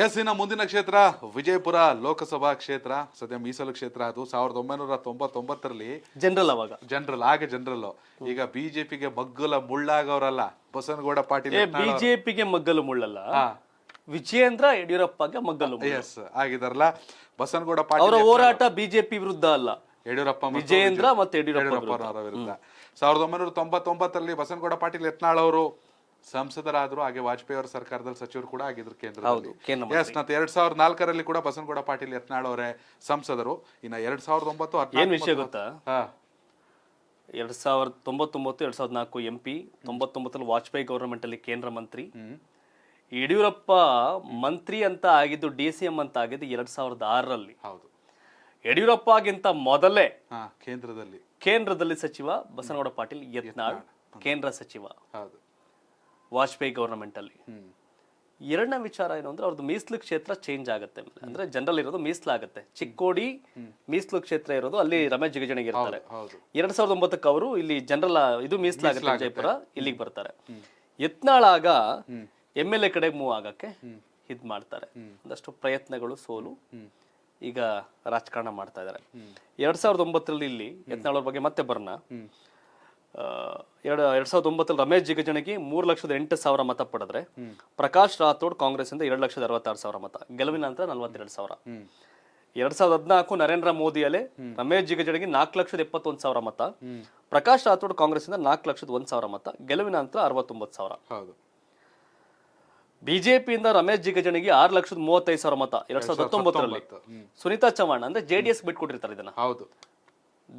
S ಇನ್ನ ಮುಂದಿನ ಕ್ಷೇತ್ರ ವಿಜಯಪುರ ಲೋಕಸಭಾ ಕ್ಷೇತ್ರ. ಸದ್ಯ ಮೀಸಲು ಕ್ಷೇತ್ರ. ಅದು 1999ರಲ್ಲಿ ಜನರಲ್. ಈಗ ಬಿಜೆಪಿಗೆ ಮಗ್ಗಲ ಮುಳ್ಳಾಗವರಲ್ಲ ಬಸನಗೌಡ ಪಾಟೀಲ್. ಬಿಜೆಪಿಗೆ ಮಗ್ಗಲು ಮುಳ್ಳಲ್ಲ, ವಿಜಯೇಂದ್ರ ಯಡಿಯೂರಪ್ಪಗೆ ಮಗ್ಗಲು. ಎಸ್ ಆಗಿದಾರಲ್ಲ ಬಸನಗೌಡ ಪಾಟೀಲ್. ಅವರ ಹೋರಾಟ ಬಿಜೆಪಿ ವಿರುದ್ಧ ಅಲ್ಲ, ಯಡಿಯೂರಪ್ಪ ವಿಜಯೇಂದ್ರ ಮತ್ತೆ ಯಡಿಯೂರಪ್ಪನವರ ವಿರುದ್ಧ. 1999ರಲ್ಲಿ ಬಸನಗೌಡ ಪಾಟೀಲ್ ಯತ್ನಾಳ್ ಅವರು ಸಂಸದರಾದ್ರು, ಹಾಗೆ ವಾಜಪೇಯಿ ಅವರ ಸರ್ಕಾರದಲ್ಲಿ ಸಚಿವರು ಕೂಡ ಆಗಿದ್ರು ಕೇಂದ್ರದಲ್ಲಿ. ಎಸ್, ಮತ್ತೆ 2004ರಲ್ಲಿ ಕೂಡ ಬಸನಗೌಡ ಪಾಟೀಲ್ ಯತ್ನಾಳ್ ಅವರೇ ಸಂಸದರು. ಇನ್ನ 2009 ಏನ್ ವಿಷಯ ಗೊತ್ತಾ, 2099 2004 MP, 99ರಲ್ಲಿ ವಾಜಪೇಯಿ ಗವರ್ಮೆಂಟ್ ಅಲ್ಲಿ ಕೇಂದ್ರ ಮಂತ್ರಿ. ಯಡಿಯೂರಪ್ಪ ಮಂತ್ರಿ ಅಂತ ಆಗಿದ್ದು DCM ಅಂತ ಆಗಿದ್ದು 2006ರಲ್ಲಿ. ಹೌದು, ಯಡಿಯೂರಪ್ಪಗಿಂತ ಮೊದಲೇ ಕೇಂದ್ರದಲ್ಲಿ ಸಚಿವ ಬಸನಗೌಡ ಪಾಟೀಲ್ ಯತ್ನಾಳ್ ಕೇಂದ್ರ ಸಚಿವ. ಹೌದು, ವಾಜಪೇಯಿ ಗವರ್ಮೆಂಟ್ ಅಲ್ಲಿ. ಎರಡನೇ ವಿಚಾರ ಏನು ಅಂದ್ರೆ ಅವ್ರದ್ದು ಮೀಸಲು ಕ್ಷೇತ್ರ ಚೇಂಜ್ ಆಗುತ್ತೆ. ಅಂದ್ರೆ ಜನರಲ್ ಇರೋದು ಮೀಸಲಾಗುತ್ತೆ. ಚಿಕ್ಕೋಡಿ ಮೀಸಲು ಕ್ಷೇತ್ರ ಇರೋದು ಅಲ್ಲಿ ರಮೇಶ್ ಜಿಗಜಿಣಗಿ ಇರ್ತಾರೆ. 2009ಕ್ಕೆ ಅವರು ಇಲ್ಲಿ ಜನರಲ್ ಇದು ಮೀಸಲಾಗುತ್ತೆ ವಿಜಯಪುರ, ಇಲ್ಲಿಗೆ ಬರ್ತಾರೆ. ಯತ್ನಾಳಾಗ MLA ಕಡೆ ಮೂವ್ ಆಗಕ್ಕೆ ಇದ್ ಮಾಡ್ತಾರೆ. ಒಂದಷ್ಟು ಪ್ರಯತ್ನಗಳು ಸೋಲು, ಈಗ ರಾಜಕಾರಣ ಮಾಡ್ತಾ ಇದಾರೆ. 2009ರಲ್ಲಿ ಇಲ್ಲಿ ಯತ್ನಾಳ್ ಅವ್ರ ಬಗ್ಗೆ ಮತ್ತೆ ಬರ್ನ. 2009ರಲ್ಲಿ ರಮೇಶ್ ಜಿಗಜಿಣಗಿ 3,08,000 ಮತ ಪಡೆದ್ರೆ, ಪ್ರಕಾಶ್ ರಾಥೋಡ್ ಕಾಂಗ್ರೆಸ್ ಇಂದ 2,66,000 ಮತ, ಗೆಲುವಿನ ನಂತರ 42,000. 2014 ನರೇಂದ್ರ ಮೋದಿ ಅಲೆ ರಮೇಶ್ ಜಿಗಜಿಣಗಿ 4,71,000 ಮತ, ಪ್ರಕಾಶ್ ರಾಥೋಡ್ ಕಾಂಗ್ರೆಸ್ ಇಂದ 4,01,000 ಮತ, ಗೆಲುವಿನ ನಂತರ 69,000. ಬಿಜೆಪಿಯಿಂದ ರಮೇಶ್ ಜಿಗಜಿಣಗಿ 6,35,000 ಮತ 2019ರಲ್ಲಿ. ಸುನೀತಾ ಚವ್ಹಾಣ್ ಅಂದ್ರೆ JDS ಬಿಟ್ಕೊಟ್ಟಿರ್ತಾರೆ ಇದನ್ನ.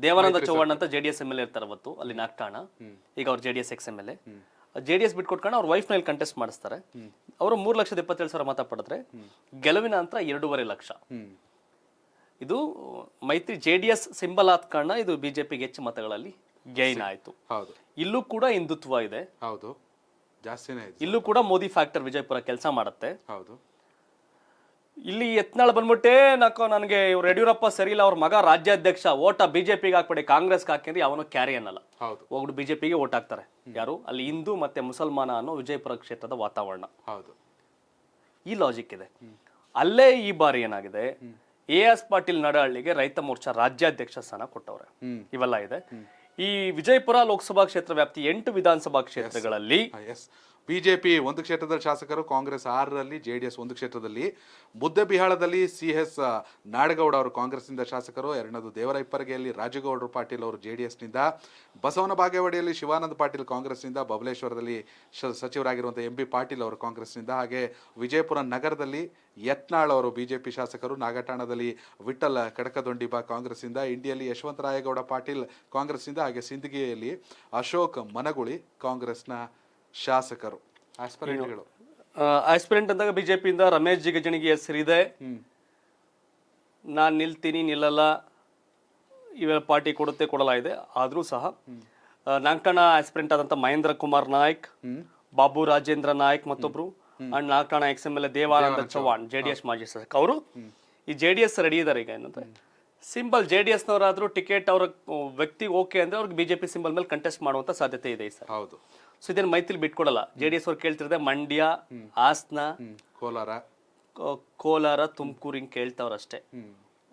ದೇವಾನಂದ ಚೌಹಾಣ್ ಅಂತ JDS MLA ಇರ್ತಾರೆ ಅವತ್ತು ಅಲ್ಲಿ ನಾಗ್ಟಾಣ. ಈಗ ಅವ್ರು JDS ex-MLA. JDS ಬಿಟ್ಕೊಟ್ಕೊಂಡು ಅವ್ರ ವೈಫ್ ನಲ್ಲಿ ಕಂಟೆಸ್ಟ್ ಮಾಡಿಸ್ತಾರೆ. ಅವರು 3,77,000 ಮತ ಪಡೆದ್ರೆ, ಗೆಲುವಿನ ನಂತರ 2.5 ಲಕ್ಷ. ಇದು ಮೈತ್ರಿ JDS ಸಿಂಬಲ್ ಆದ ಕಾರಣ ಇದು ಬಿಜೆಪಿಗೆ ಹೆಚ್ಚು ಮತಗಳಲ್ಲಿ ಗೈನ್ ಆಯ್ತು. ಇಲ್ಲೂ ಕೂಡ ಹಿಂದುತ್ವ ಇದೆ, ಇಲ್ಲೂ ಕೂಡ ಮೋದಿ ಫ್ಯಾಕ್ಟರ್ ವಿಜಯಪುರ ಕೆಲಸ ಮಾಡುತ್ತೆ. ಇಲ್ಲಿ ಯತ್ನಾಳ್ ಬಂದ್ಬಿಟ್ಟೆ ನನಗೆ ಇವ್ರು ಯಡಿಯೂರಪ್ಪ ಸರಿ ಇಲ್ಲ, ಅವ್ರ ಮಗ ರಾಜ್ಯಾಧ್ಯಕ್ಷ, ಓಟ ಬಿಜೆಪಿಗೆ ಹಾಕ್ಬೇಡಿ ಕಾಂಗ್ರೆಸ್ಗೆ ಹಾಕಿದ್ರೆ ಅವನು ಕ್ಯಾರಿ ಅನ್ನಲ್ಲ, ಹೋಗ್ಬಿಟ್ಟು ಬಿಜೆಪಿಗೆ ಓಟ್ ಹಾಕ್ತಾರೆ. ಯಾರು ಅಲ್ಲಿ ಹಿಂದೂ ಮತ್ತೆ ಮುಸಲ್ಮಾನ ಅನ್ನೋ ವಿಜಯಪುರ ಕ್ಷೇತ್ರದ ವಾತಾವರಣ. ಈ ಲಾಜಿಕ್ ಇದೆ. ಅಲ್ಲೇ ಈ ಬಾರಿ ಏನಾಗಿದೆ, AS ಪಾಟೀಲ್ ನಡಹಳ್ಳಿಗೆ ರೈತ ಮೋರ್ಚಾ ರಾಜ್ಯಾಧ್ಯಕ್ಷ ಸ್ಥಾನ ಕೊಟ್ಟವ್ರೆ. ಇವೆಲ್ಲ ಇದೆ. ಈ ವಿಜಯಪುರ ಲೋಕಸಭಾ ಕ್ಷೇತ್ರ ವ್ಯಾಪ್ತಿ 8 ವಿಧಾನಸಭಾ ಕ್ಷೇತ್ರಗಳಲ್ಲಿ ಬಿಜೆಪಿ 1 ಕ್ಷೇತ್ರದಲ್ಲಿ ಶಾಸಕರು, ಕಾಂಗ್ರೆಸ್ 6ರಲ್ಲಿ, JDS 1 ಕ್ಷೇತ್ರದಲ್ಲಿ. ಮುದ್ದೆಬಿಹಾಳದಲ್ಲಿ CS ನಾಡಗೌಡ ಅವರು ಕಾಂಗ್ರೆಸ್ನಿಂದ ಶಾಸಕರು. ಎರಡನೇದು ದೇವರಹಿಪ್ಪರಿಗೆಯಲ್ಲಿ ರಾಜಗೌಡರು ಪಾಟೀಲ್ ಅವರು JDSನಿಂದ, ಬಸವನ ಬಾಗೇವಾಡಿಯಲ್ಲಿ ಶಿವಾನಂದ ಪಾಟೀಲ್ ಕಾಂಗ್ರೆಸ್ನಿಂದ, ಬಬಲೇಶ್ವರದಲ್ಲಿ ಸಚಿವರಾಗಿರುವಂಥ MB ಪಾಟೀಲ್ ಅವರು ಕಾಂಗ್ರೆಸ್ನಿಂದ, ಹಾಗೆ ವಿಜಯಪುರ ನಗರದಲ್ಲಿ ಯತ್ನಾಳ್ ಅವರು ಬಿಜೆಪಿ ಶಾಸಕರು, ನಾಗಠಾಣದಲ್ಲಿ ವಿಠಲ್ ಕಡಕದೊಂಡಿಬಾ ಕಾಂಗ್ರೆಸ್ನಿಂದ, ಇಂಡಿಯಲ್ಲಿ ಯಶವಂತರಾಯಗೌಡ ಪಾಟೀಲ್ ಕಾಂಗ್ರೆಸ್ನಿಂದ, ಹಾಗೆ ಸಿಂದಗಿಯಲ್ಲಿ ಅಶೋಕ್ ಮನಗುಳಿ ಕಾಂಗ್ರೆಸ್ನ ಶಾಸಕರು. ಆಸ್ಪಿರೆಂಟ್ ಅಂದಾಗ ಬಿಜೆಪಿಯಿಂದ ರಮೇಶ್ ಜಿಗಜಿಣಗಿ ಹೆಸರಿದೆ. ನಾನ್ ನಿಲ್ತೀನಿ ನಿಲ್ಲಲ್ಲ ಇವೆಲ್ಲ ಪಾರ್ಟಿ ಕೊಡುತ್ತೆ ಕೊಡಲ್ಲ ಇದೆ. ಆದ್ರೂ ಸಹ ನಾಗ್ಠಾಣ ಆಸ್ಪಿರೆಂಟ್ ಆದಂತ ಮಹೇಂದ್ರ ಕುಮಾರ್ ನಾಯ್ಕ್, ಬಾಬು ರಾಜೇಂದ್ರ ನಾಯ್ಕ್ ಮತ್ತೊಬ್ರು, and Nagthana ex-MLA Devananda Chauhan JDS ಮಾಜಿ ಶಾಸಕ. ಅವರು ಈ JDS ರೆಡಿ ಇದಾರೆ. ಈಗ ಏನಂದ್ರೆ ಸಿಂಬಲ್ JDSನವರಾದ್ರೂ ಟಿಕೆಟ್ ಅವ್ರ ವ್ಯಕ್ತಿ ಓಕೆ ಅಂದ್ರೆ ಅವ್ರಿಗೆ ಬಿಜೆಪಿ ಸಿಂಬಲ್ ಮೇಲೆ ಕಂಟೆಸ್ಟ್ ಮಾಡುವಂತ ಸಾಧ್ಯತೆ ಇದೆ ಸರ್. ಹೌದು. ಸೊ ಇದೇನು ಮೈತ್ರಿ ಬಿಟ್ಕೊಡಲ್ಲ. JDS ಅವ್ರು ಕೇಳ್ತಿರದೆ ಮಂಡ್ಯ, ಹಾಸನ, ಕೋಲಾರ, ತುಮಕೂರು ಹಿಂಗ್ ಕೇಳ್ತಾವ್ರಷ್ಟೇ.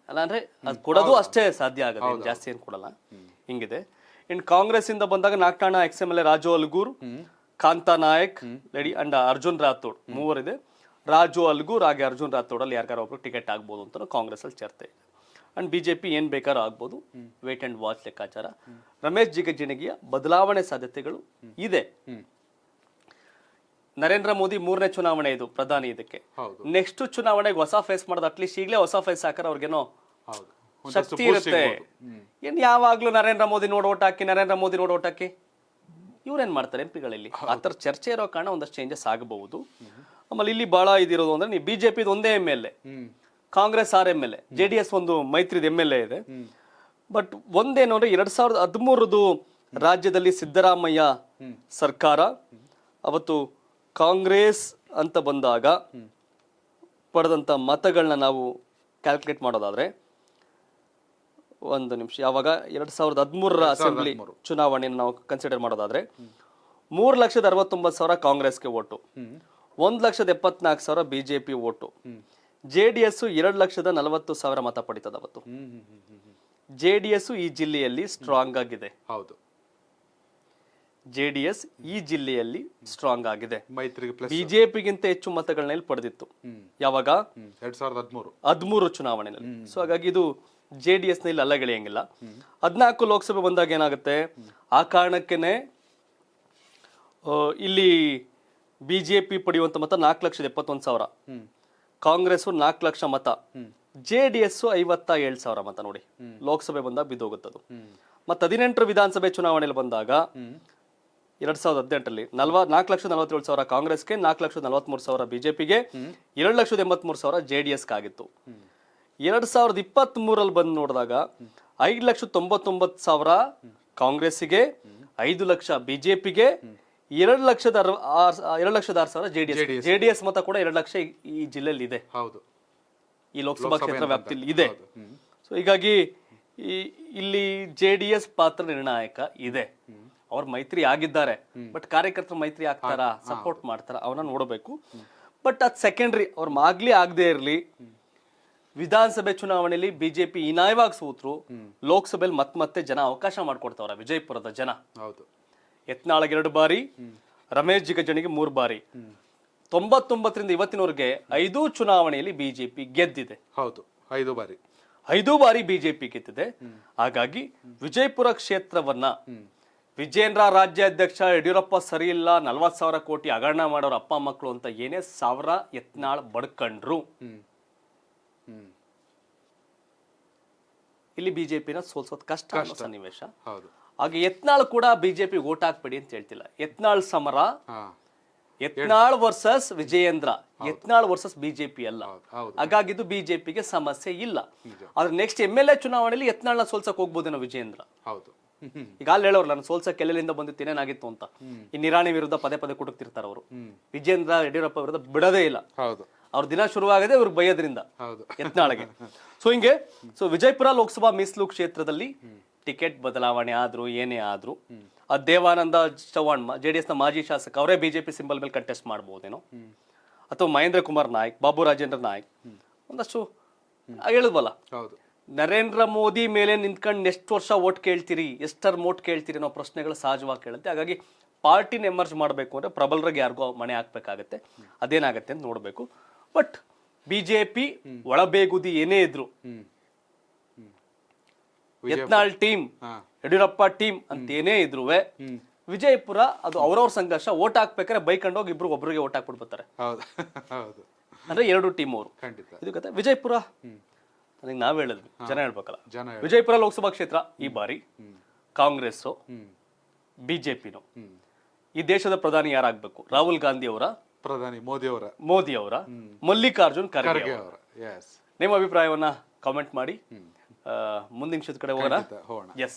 ಅಲ್ಲ ಅಂದ್ರೆ ಅದು ಕೊಡೋದು ಅಷ್ಟೇ ಸಾಧ್ಯ ಆಗುತ್ತೆ, ಜಾಸ್ತಿ ಏನ್ ಕೊಡಲ್ಲ. ಹಿಂಗಿದೆ. ಇನ್ ಕಾಂಗ್ರೆಸ್ ಇಂದ ಬಂದಾಗ Nagthana ex-MLA Raju Algur, Kanta Nayak ready, and Arjun Rathod ಮೂವರಿದೆ. ರಾಜು ಅಲ್ಗೂರ್ ಹಾಗೆ ಅರ್ಜುನ್ ರಾಥೋಡ್ ಅಲ್ಲಿ ಯಾರು ಒಬ್ರು ಟಿಕೆಟ್ ಆಗ್ಬೋದು ಅಂತ ಕಾಂಗ್ರೆಸ್ ಅಲ್ಲಿ ಚರ್ಚೆ ಇದೆ. ಅಂಡ್ ಬಿಜೆಪಿ ಏನ್ ಬೇಕಾದ್ರೂ ಆಗ್ಬೋದು, ವೇಟ್ ಅಂಡ್ ವಾಚ್ ಲೆಕ್ಕಾಚಾರ. ರಮೇಶ್ ಜಿಗಜಿಣಗಿಯ ಬದಲಾವಣೆ ಸಾಧ್ಯತೆಗಳು ಇದೆ. ನರೇಂದ್ರ ಮೋದಿ 3ನೇ ಚುನಾವಣೆ ಇದು ಪ್ರಧಾನಿ. ಇದಕ್ಕೆ ನೆಕ್ಸ್ಟ್ ಚುನಾವಣೆಗೆ ಹೊಸ ಫೇಸ್ ಮಾಡೋದು, ಅಟ್ಲೀಸ್ಟ್ ಈಗಲೇ ಹೊಸ ಫೇಸ್ ಹಾಕರ್ ಅವ್ರಿಗೇನೋ ಶಕ್ತಿ ಇರುತ್ತೆ. ಏನ್ ಯಾವಾಗ್ಲೂ ನರೇಂದ್ರ ಮೋದಿ ನೋಡ್ ಓಟ್ ಹಾಕಿ, ನರೇಂದ್ರ ಮೋದಿ ನೋಡ್ ಓಟ್ ಹಾಕಿ ಇವ್ರೇನ್ ಮಾಡ್ತಾರೆ MPಗಳಲ್ಲಿ. ಆತರ ಚರ್ಚೆ ಇರೋ ಕಾರಣ ಒಂದಷ್ಟು ಚೇಂಜಸ್ ಆಗಬಹುದು. ಆಮೇಲೆ ಇಲ್ಲಿ ಬಹಳ ಇದಿರೋದು ಅಂದ್ರೆ ನೀವು ಬಿಜೆಪಿ ಒಂದೇ MLA, ಕಾಂಗ್ರೆಸ್ 6 MLA, JDS ಒಂದು ಮೈತ್ರಿದ MLA ಇದೆ. ಬಟ್ ಒಂದೇನು ಅಂದ್ರೆ 2013 ರಾಜ್ಯದಲ್ಲಿ ಸಿದ್ದರಾಮಯ್ಯ ಸರ್ಕಾರ, ಅವತ್ತು ಕಾಂಗ್ರೆಸ್ ಅಂತ ಬಂದಾಗ ಪಡೆದಂತ ಮತಗಳನ್ನ ನಾವು ಕ್ಯಾಲ್ಕುಲೇಟ್ ಮಾಡೋದಾದ್ರೆ, ಒಂದು ನಿಮಿಷ, ಯಾವಾಗ 2013 ಅಸೆಂಬ್ಲಿ ಚುನಾವಣೆಯನ್ನು ನಾವು ಕನ್ಸಿಡರ್ ಮಾಡೋದಾದ್ರೆ 3,69,000 ಕಾಂಗ್ರೆಸ್ಗೆ ಓಟು, 1,74,000 ಬಿಜೆಪಿ ಓಟು. JDS 2,40,000 ಮತ ಪಡಿತದ ಅವತ್ತು. JDS ಈ ಜಿಲ್ಲೆಯಲ್ಲಿ ಸ್ಟ್ರಾಂಗ್ ಆಗಿದೆ. ಹೌದು, JDS ಈ ಜಿಲ್ಲೆಯಲ್ಲಿ ಸ್ಟ್ರಾಂಗ್ ಆಗಿದೆ. ಮೈತ್ರಿಗೆ ಪ್ಲಸ್ ಬಿಜೆಪಿಗಿಂತ ಹೆಚ್ಚು ಮತಗಳನ್ನ ಇಲ್ಲಿ ಪಡೆದಿತ್ತು. ಯಾವಾಗ? 2013 ಚುನಾವಣೆಯಲ್ಲಿ. ಸೊ ಹಾಗಾಗಿ ಇದು JDS ನಲ್ಲಿ ಅಲ್ಲಗೆಳೆಯಂಗಿಲ್ಲ. 14 ಲೋಕಸಭೆ ಬಂದಾಗ ಏನಾಗುತ್ತೆ, ಆ ಕಾರಣಕ್ಕೇನೆ ಇಲ್ಲಿ ಬಿಜೆಪಿ ಪಡೆಯುವಂತ ಮತ 4,71,000, ಕಾಂಗ್ರೆಸ್ 4 ಲಕ್ಷ ಮತ, JDS 57,000 ಮತ. ನೋಡಿ, ಲೋಕಸಭೆ ಬಂದಾಗ ಬಿದ್ದೋಗುತ್ತದು. ಮತ್ತೆ 18 ವಿಧಾನಸಭೆ ಚುನಾವಣೆಯಲ್ಲಿ ಬಂದಾಗ 2018 4,47,000 ಕಾಂಗ್ರೆಸ್ಗೆ, 4,43,000 ಬಿಜೆಪಿಗೆ, 2,83,000 JDS ಆಗಿತ್ತು. 2023 ಬಂದು ನೋಡಿದಾಗ 5,99,000 ಕಾಂಗ್ರೆಸ್ಸಿಗೆ, 5 ಲಕ್ಷ ಬಿಜೆಪಿಗೆ, 2,06,000 JDS ಮತ ಕೂಡ 2 ಲಕ್ಷ ಈ ಜಿಲ್ಲೆಯಲ್ಲಿ ಇದೆ. ಹೌದು, ಈ ಲೋಕಸಭಾ ಕ್ಷೇತ್ರ ವ್ಯಾಪ್ತಿಯಲ್ಲಿ ಇದೆ. ಸೊ ಹೀಗಾಗಿ ಇಲ್ಲಿ JDS ಪಾತ್ರ ನಿರ್ಣಾಯಕ ಇದೆ. ಅವ್ರ ಮೈತ್ರಿ ಆಗಿದ್ದಾರೆ, ಬಟ್ ಕಾರ್ಯಕರ್ತರು ಮೈತ್ರಿ ಆಗ್ತಾರಾ, ಸಪೋರ್ಟ್ ಮಾಡ್ತಾರ, ಅವನ್ನ ನೋಡಬೇಕು. ಬಟ್ ಅದ್ ಸೆಕೆಂಡ್ರಿ. ಅವ್ರ ಆಗ್ಲಿ ಆಗದೆ ಇರ್ಲಿ, ವಿಧಾನಸಭೆ ಚುನಾವಣೆಯಲ್ಲಿ ಬಿಜೆಪಿ ಹೀನಾಯವಾಗಿ ಸೋತ್ರು, ಲೋಕಸಭೆಯಲ್ಲಿ ಮತ್ತೆ ಜನ ಅವಕಾಶ ಮಾಡ್ಕೊಡ್ತಾವ್ರ. ವಿಜಯಪುರದ ಜನ ಹೌದು, ಯತ್ನಾಳ್ಗೆ 2 ಬಾರಿ, ರಮೇಶ್ ಜಿಗಜಣಿಗೆ 3 ಬಾರಿ, 99ರಿಂದ ಇವತ್ತಿನವರೆಗೆ 5 ಚುನಾವಣೆಯಲ್ಲಿ ಬಿಜೆಪಿ ಗೆದ್ದಿದೆ. ಹೌದು, 5 ಬಾರಿ 5 ಬಾರಿ ಬಿಜೆಪಿ ಗೆದ್ದಿದೆ. ಹಾಗಾಗಿ ವಿಜಯಪುರ ಕ್ಷೇತ್ರವನ್ನ ವಿಜೇಂದ್ರ ರಾಜ್ಯಾಧ್ಯಕ್ಷ ಯಡಿಯೂರಪ್ಪ ಸರಿ ಇಲ್ಲ, 40,000 ಕೋಟಿ ಹಗರಣ ಮಾಡೋರು ಅಪ್ಪ ಮಕ್ಕಳು ಅಂತ ಏನೇ ಸಾವಿರ ಯತ್ನಾಳ್ ಬಡ್ಕಂಡ್ರು, ಇಲ್ಲಿ ಬಿಜೆಪಿನ ಸೋಲ್ಸೋದ್ ಕಷ್ಟ ಅನ್ನೋ ಸನ್ನಿವೇಶ. ಹಾಗೆ ಯತ್ನಾಳ್ ಕೂಡ ಬಿಜೆಪಿ ಓಟ್ ಹಾಕ್ಬೇಡಿ ಅಂತ ಹೇಳ್ತಿಲ್ಲ. ಯತ್ನಾಳ್ ಸಮರ, Yatnal versus Vijayendra, Yatnal versus BJP ಅಲ್ಲ. ಹಾಗಾಗಿದ್ದು ಬಿಜೆಪಿಗೆ ಸಮಸ್ಯೆ ಇಲ್ಲ. ಆದ್ರೆ ನೆಕ್ಸ್ಟ್ MLA ಚುನಾವಣೆಯಲ್ಲಿ ಯತ್ನಾಳ್ನ ಸೋಲ್ಸಕ್ ಹೋಗ್ಬೋದೇನೋ ವಿಜಯೇಂದ್ರ. ಈಗ ಅಲ್ಲಿ ಹೇಳೋರು, ನಾನು ಸೋಲ್ಸಕ್ ಎಲ್ಲೆಲ್ಲಿಂದ ಬಂದಿತ್ತು, ಏನೇನಾಗಿತ್ತು ಅಂತ. ಈ ನಿರಾಣಿ ವಿರುದ್ಧ ಪದೇ ಪದೇ ಕುಟುಕ್ತಿರ್ತಾರ ಅವರು. ವಿಜೇಂದ್ರ ಯಡಿಯೂರಪ್ಪ ವಿರುದ್ಧ ಬಿಡದೇ ಇಲ್ಲ. ಅವ್ರ ದಿನ ಶುರುವಾಗದೆ ಇವ್ರಿಗೆ ಬೈಯೋದ್ರಿಂದ ಯತ್ನಾಳ್ಗೆ. ಸೊ ಹಿಂಗೆ ವಿಜಯಪುರ ಲೋಕಸಭಾ ಮೀಸಲು ಕ್ಷೇತ್ರದಲ್ಲಿ ಟಿಕೆಟ್ ಬದಲಾವಣೆ ಆದ್ರು ಏನೇ ಆದ್ರೂ ದೇವಾನಂದ ಚವ್ಹಾಣ್ JDS ನ ಮಾಜಿ ಶಾಸಕ, ಅವರೇ ಬಿಜೆಪಿ ಸಿಂಬಲ್ ಮೇಲೆ ಕಂಟೆಸ್ಟ್ ಮಾಡಬಹುದೇನೋ, ಅಥವಾ ಮಹೇಂದ್ರ ಕುಮಾರ್ ನಾಯಕ್, ಬಾಬು ರಾಜೇಂದ್ರ ನಾಯಕ್, ಒಂದಷ್ಟು ಹೇಳಿದ್ವಲ್ಲ, ನರೇಂದ್ರ ಮೋದಿ ಮೇಲೆ ನಿಂತ್ಕೊಂಡು ಎಷ್ಟು ವರ್ಷ ಓಟ್ ಕೇಳ್ತೀರಿ, ಎಷ್ಟರ್ ಓಟ್ ಕೇಳ್ತೀರಿ ಅನ್ನೋ ಪ್ರಶ್ನೆಗಳು ಸಹಜವಾಗಿ ಕೇಳುತ್ತೆ. ಹಾಗಾಗಿ ಪಾರ್ಟಿನ ಎಮರ್ಜ್ ಮಾಡಬೇಕು ಅಂದ್ರೆ ಪ್ರಬಲರಿಗೆ ಯಾರಿಗೋ ಮಣೆ ಹಾಕ್ಬೇಕಾಗತ್ತೆ. ಅದೇನಾಗತ್ತೆ ಅಂತ ನೋಡ್ಬೇಕು. ಬಟ್ ಬಿಜೆಪಿ ಒಳಬೇಗುದಿ ಏನೇ ಇದ್ರು, ಯತ್ನಾಳ್ ಟೀಮ್, ಯಡಿಯೂರಪ್ಪ ಟೀಮ್ ಅಂತ ಏನೇ ಇದ್ರು, ವಿಜಯಪುರ ಅದು ಅವ್ರವ್ರ ಸಂಘರ್ಷ. ಓಟ್ ಹಾಕ್ಬೇಕಾದ್ರೆ ಬೈಕೊಂಡೋಗಿ ಇಬ್ರು ಒಬ್ರಿಗೆ ಓಟ್ ಹಾಕ್ಬಿಡ್ತಾರೆ. ಅಂದ್ರೆ 2 ಟೀಮ್ ಅವರು. ಇದು ಕತೆ. ವಿಜಯಪುರ ನನಗೆ ನಾವ್ ಹೇಳಿದ್ವಿ, ಜನ ಹೇಳ್ಬೇಕಲ್ಲ. ವಿಜಯಪುರ ಲೋಕಸಭಾ ಕ್ಷೇತ್ರ ಈ ಬಾರಿ ಕಾಂಗ್ರೆಸ್, ಬಿಜೆಪಿನೋ. ಈ ದೇಶದ ಪ್ರಧಾನಿ ಯಾರಾಗ್ಬೇಕು? ರಾಹುಲ್ ಗಾಂಧಿ ಅವರ, ಪ್ರಧಾನಿ ಮೋದಿ ಅವರ, ಮಲ್ಲಿಕಾರ್ಜುನ್ ಖರ್ಗೆ ಅವರ. ನಿಮ್ಮ ಅಭಿಪ್ರಾಯವನ್ನ ಕಾಮೆಂಟ್ ಮಾಡಿ. ಮುಂದಿನ ಕ್ಷೇತ್ರ ಕಡೆ ಹೋಗೋಣ. ಎಸ್.